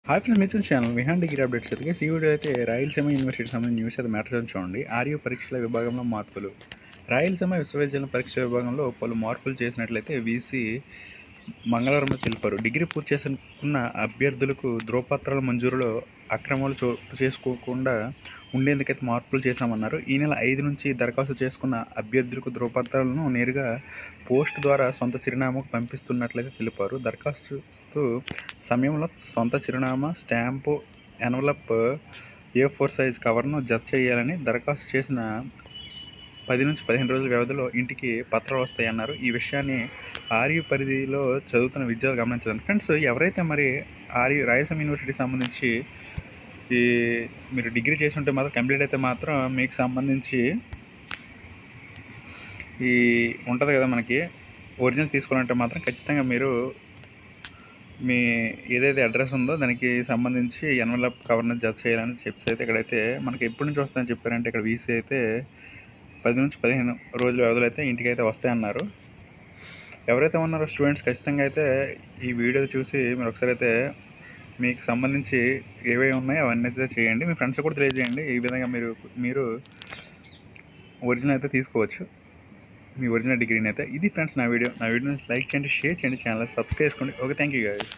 Hi friends, మీ channel Vihaan degree updates అయితే ఈ video అయితే రాయలసీమ యూనివర్సిటీకి సంబంధించిన న్యూస్ అయితే మ్యాటర్ చూడండి. ఆర్యూ పరీక్షల విభాగంలో మార్పులు. రాయలసీమ విశ్వవిద్యాలయం పరీక్ష విభాగంలో పలు మార్పులు చేసినట్లయితే వీసీ మంగళవారం తెలిపారు. డిగ్రీ పూర్తి చేసుకున్న అభ్యర్థులకు ధ్రువపత్రాల మంజూరులో అక్రమాలు చోటు చేసుకోకుండా ఉండేందుకైతే మార్పులు చేశామన్నారు. ఈ నెల 5 నుంచి దరఖాస్తు చేసుకున్న అభ్యర్థులకు ధ్రువపత్రాలను నేరుగా పోస్ట్ ద్వారా సొంత చిరునామాకు పంపిస్తున్నట్లయితే తెలిపారు. దరఖాస్తు సమయంలో సొంత చిరునామా, స్టాంపు, ఎన్వలప్, A4 సైజ్ కవర్ను జత చేయాలని, దరఖాస్తు చేసిన 10 నుంచి 15 రోజుల వ్యవధిలో ఇంటికి పత్రాలు వస్తాయన్నారు. ఈ విషయాన్ని ఆర్యూ పరిధిలో చదువుతున్న విద్యార్థులు గమనించాలి. ఫ్రెండ్స్, ఎవరైతే మరి రాయలసీమ యూనివర్సిటీకి సంబంధించి మీరు డిగ్రీ చేసి ఉంటే మాత్రం కంప్లీట్ అయితే మాత్రం మీకు సంబంధించి ఉంటుంది కదా, మనకి ఒరిజినల్ తీసుకోవాలంటే మాత్రం ఖచ్చితంగా మీరు మీ ఏదైతే అడ్రస్ ఉందో దానికి సంబంధించి ఎన్వలప్ కవర్ని జత చేయాలని చెప్పి అయితే ఇక్కడైతే మనకి ఎప్పటి నుంచి వస్తాయని చెప్పారంటే, ఇక్కడ వీసీ అయితే 10 నుంచి 15 రోజుల వ్యవధిలో అయితే ఇంటికి అయితే వస్తాయన్నారు. ఎవరైతే ఉన్నారో స్టూడెంట్స్ ఖచ్చితంగా అయితే ఈ వీడియో చూసి మీరు ఒకసారి అయితే మీకు సంబంధించి ఏవేవి ఉన్నాయో అవన్నీ అయితే చేయండి. మీ ఫ్రెండ్స్ కూడా తెలియజేయండి. ఈ విధంగా మీరు ఒరిజినల్ అయితే తీసుకోవచ్చు, మీ ఒరిజినల్ డిగ్రీని అయితే. ఇది ఫ్రెండ్స్ నా వీడియోని లైక్ చేయండి, షేర్ చేయండి, ఛానల్ సబ్స్క్రైబ్ చేసుకోండి. Okay, thank you guys.